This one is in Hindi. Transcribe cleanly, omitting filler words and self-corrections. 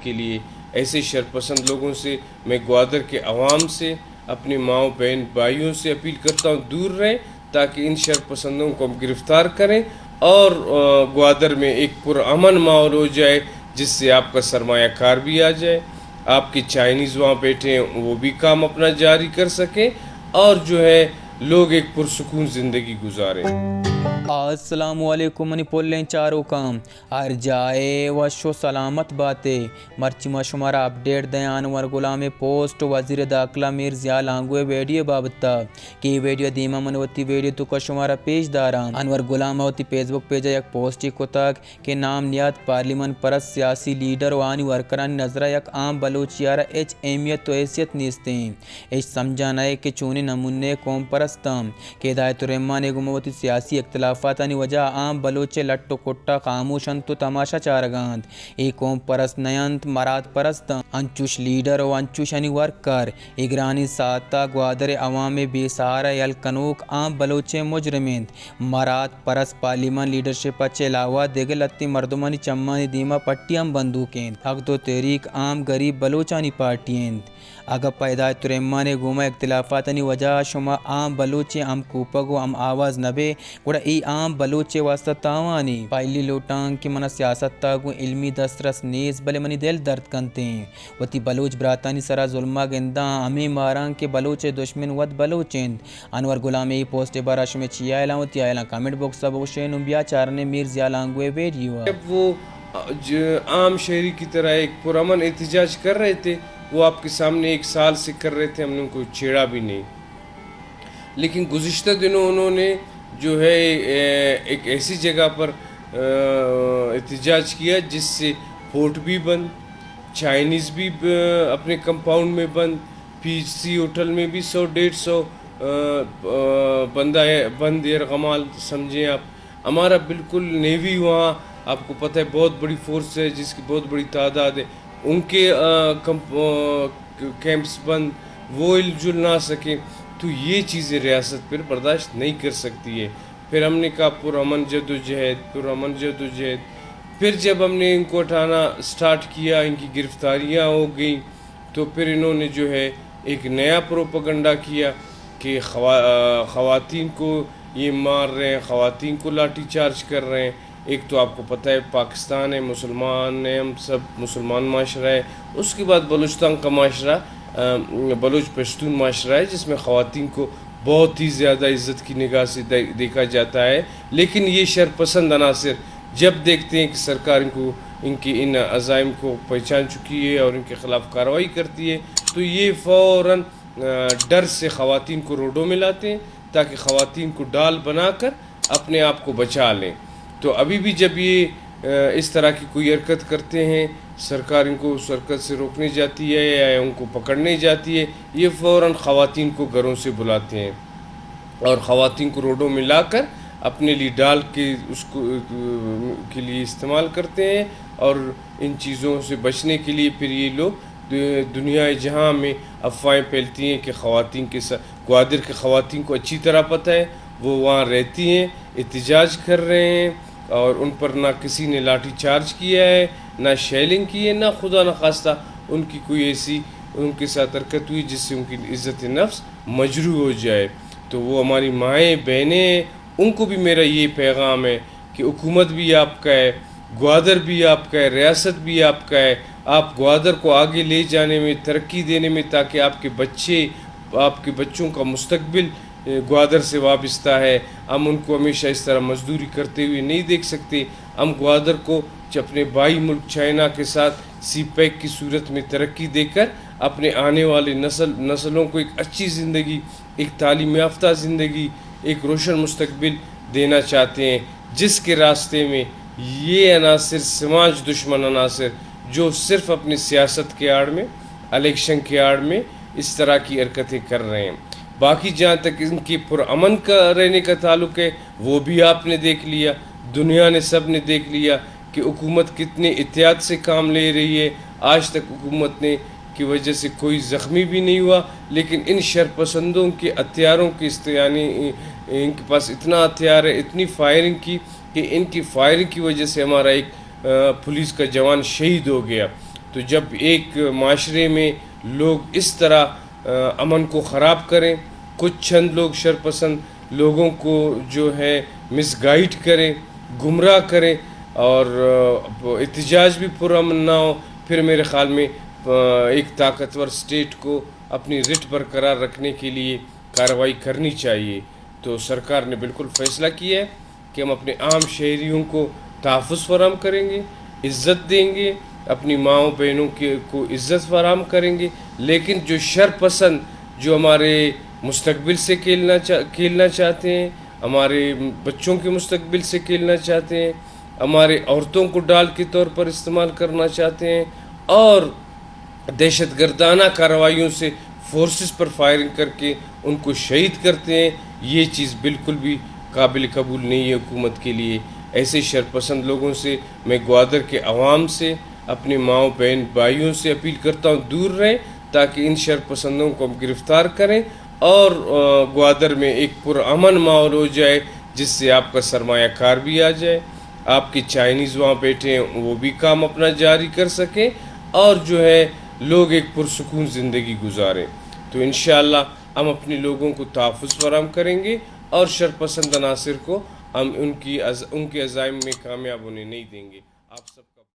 के लिए ऐसे शरपसंद लोगों से मैं ग्वादर के अवाम से, अपनी माओ बहन भाइयों से अपील करता हूँ दूर रहें, ताकि इन शरपसंदों को हम गिरफ़्तार करें और ग्वादर में एक पुरअमन माहौल हो जाए, जिससे आपका सरमायाकार भी आ जाए, आपके चाइनीज़ वहाँ बैठे हैं वो भी काम अपना जारी कर सकें और जो है लोग एक पुरसुकून ज़िंदगी गुजारें। अस्सलामुअलैकुम मणिपुर चारों काम हर जाए वशो सलामत बातें मर्ची मशुमारा अपडेट दयान वर गुलाम पोस्ट वजीर दाखिला मीर ज़िया लांगुए वीडियो बाबता की वीडियो दीमा मनवती वीडियो तो कशुमारा पेश दारा अनवर गुलाम होती फेसबुक पेज एक पोस्ट को तक के नाम नियात पार्लियामेंट परस सियासी लीडर वानी वर्करान नजरा एक आम बलोचियारा एच अहमियत तो हैसियत नीस्ते एच समझाना है कि चूने नमूने कौम परस्तम के हिदायतुर्रहमान गुमवती सियासी इख्तलाफ फ़ातानी वजह आम बलोचे लट्टो कोट्टा खामोशन तो तमाशा चारगांत एक कौम परस्त नयंत मरात परस्त अंचुश लीडर और अंचुशनी वर्कर इगरानी साता ग्वादर अवाम बेसहारा यल कनूक आम बलोचे मुजरमिंद मरात परस्त पार्लिमान लीडरशिप अच्छे अलावा देगे लत्ती मर्दमानी चम्मानी दीमा पट्टियां बंदूकें हक तो तहरीक आम गरीब बलोचानी पार्टियें अगर पैदायतुर्रहमान गुमा इख्तलाफातनी वजह शुमा आम बलोचे हम कूपगो हम आवाज़ नबे गुड़ा ई आम बलोचे वास्ता तावानी पाइली लोटांग की मना सियासत तागु इल्मी दस्तरस नीस भले मनी दिल दर्द कंते वती बलोच ब्रातानी सरा जुल्मा गेंदा हमें मारांग के बलोचे दुश्मन वत बलोचेंद अनवर गुलाम ई पोस्ट बाराश में चिया लावती आयला कमेंट बॉक्स सब शेन उबिया चारने मीर ज़िया लांगुए वीडियो वो आम शहरी की तरह एक पुरअमन एहतजाज कर रहे थे, वो आपके सामने 1 साल से कर रहे थे, हमने उनको छेड़ा भी नहीं। लेकिन गुज़िश्ता दिनों उन्होंने जो है एक ऐसी जगह पर एहतजाज किया जिससे पोर्ट भी बंद, चाइनीज़ भी अपने कंपाउंड में बंद, पीसी होटल में भी 100-150 बंदा है बंद एयरगमाल समझें आप। हमारा बिल्कुल नेवी वहाँ आपको पता है बहुत बड़ी फोर्स है जिसकी बहुत बड़ी तादाद है, उनके कैंप्स बंद, वो हिलजुल ना सकें, तो ये चीज़ें रियासत पर बर्दाश्त नहीं कर सकती है। फिर हमने कहा पुरअमन जदोजहद। फिर जब हमने इनको हटाना स्टार्ट किया, इनकी गिरफ्तारियाँ हो गई, तो फिर इन्होंने जो है एक नया प्रोपेगेंडा किया कि ख़वातीन को ये मार रहे हैं, ख़वातीन को लाठी चार्ज कर रहे हैं। एक तो आपको पता है पाकिस्तान है, मुसलमान है, हम सब मुसलमान माशरा है, उसके बाद बलूचिस्तान का माशरा बलूच पश्तून माशरा है जिसमें ख़वातीन को बहुत ही ज़्यादा इज़्ज़त की निगाह से देखा जाता है। लेकिन ये शरपसंद अनासर जब देखते हैं कि सरकार इनकी इन अज़ाइम को पहचान चुकी है और इनके ख़िलाफ़ कार्रवाई करती है, तो ये फ़ौरन डर से ख़वातीन को रोडों में लाते हैं ताकि ख़वातीन को डाल बनाकर अपने आप को बचा लें। तो अभी भी जब ये इस तरह की कोई हरकत करते हैं, सरकार इनको उस हरकत से रोकने जाती है या उनको पकड़ने जाती है, ये फ़ौरन ख़वातीन को घरों से बुलाते हैं और ख़वातीन को रोडों में लाकर अपने लिए डाल के उसको के लिए इस्तेमाल करते हैं। और इन चीज़ों से बचने के लिए फिर ये लोग दुनिया जहाँ में अफवाहें फैलती हैं कि ख़वातीन के साथ ग्वादर के ख़वातीन को अच्छी तरह पता है, वो वहाँ रहती हैं, एहतजाज कर रहे हैं और उन पर ना किसी ने लाठी चार्ज किया है, ना शेलिंग की है, ना खुदा न खास्ता उनकी कोई ऐसी उनके साथ हरकत हुई जिससे उनकी इज़्ज़त नफ्स मजरू हो जाए। तो वो हमारी माएँ बहनें, उनको भी मेरा ये पैगाम है कि हुकूमत भी आपका है, ग्वादर भी आपका है, रियासत भी आपका है। आप ग्वादर को आगे ले जाने में, तरक्की देने में, ताकि आपके बच्चों का मुस्तकबिल ग्वादर से वाबस्ता है। हम उनको हमेशा इस तरह मजदूरी करते हुए नहीं देख सकते। हम ग्वादर को अपने भाई मुल्क चाइना के साथ CPEC की सूरत में तरक्की देकर अपने आने वाले नस्लों को एक अच्छी ज़िंदगी, एक तालीम याफ्ता ज़िंदगी, एक रोशन मुस्तकबिल देना चाहते हैं, जिसके रास्ते में ये अनासर समाज दुश्मन अनासर जो सिर्फ़ अपनी सियासत के आड़ में, इलेक्शन के आड़ में इस तरह की हरकतें कर रहे हैं। बाकी जहाँ तक इनके पुरअमन का रहने का ताल्लुक़ है, वो भी आपने देख लिया, दुनिया ने सब ने देख लिया कि हुकूमत कितने एहतियात से काम ले रही है। आज तक हुकूमत ने की वजह से कोई ज़ख्मी भी नहीं हुआ, लेकिन इन शरपसंदों के हथियारों के यानी इनके पास इतना हथियार है, इतनी फायरिंग की कि इनकी फायरिंग की वजह से हमारा एक पुलिस का जवान शहीद हो गया। तो जब एक माशरे में लोग इस तरह अमन को ख़राब करें, कुछ चंद लोग शरपसंद लोगों को जो है मिसगाइड करें, गुमराह करें और एहतजाज भी पुरअमन ना हो, फिर मेरे ख़्याल में एक ताकतवर स्टेट को अपनी रिट बरकरार रखने के लिए कार्रवाई करनी चाहिए। तो सरकार ने बिल्कुल फ़ैसला किया है कि हम अपने आम शहरियों को तहफ़्फ़ुज़ फराहम करेंगे, इज़्ज़त देंगे, अपनी माओ बहनों के को इज़्ज़त फराहम करेंगे, लेकिन जो शरपसंद जो हमारे मुस्तकबिल से खेलना चाहते हैं, हमारे बच्चों के मुस्तकबिल से खेलना चाहते हैं, हमारे औरतों को डाल के तौर पर इस्तेमाल करना चाहते हैं और दहशतगर्दाना कार्रवाइयों से फोर्सेस पर फायरिंग करके उनको शहीद करते हैं, ये चीज़ बिल्कुल भी काबिल कबूल नहीं है हुकूमत के लिए। ऐसे शरपसंद लोगों से मैं ग्वादर के अवाम से, अपने माओ बहन भाइयों से अपील करता हूँ दूर रहें, ताकि इन शरपसंदों को हम गिरफ़्तार करें और ग्वादर में एक पुरअमन माहौल हो जाए, जिससे आपका सरमायाकार भी आ जाए, आपके चाइनीज़ वहाँ बैठे हैं वो भी काम अपना जारी कर सकें और जो है लोग एक पुरसुकून ज़िंदगी गुजारें। तो इंशाअल्लाह हम अपने लोगों को तहफ़्फ़ुज़ फराहम करेंगे और शरपसंद अनासिर को हम उनके अज़ाइम में कामयाब होने नहीं देंगे। आप सब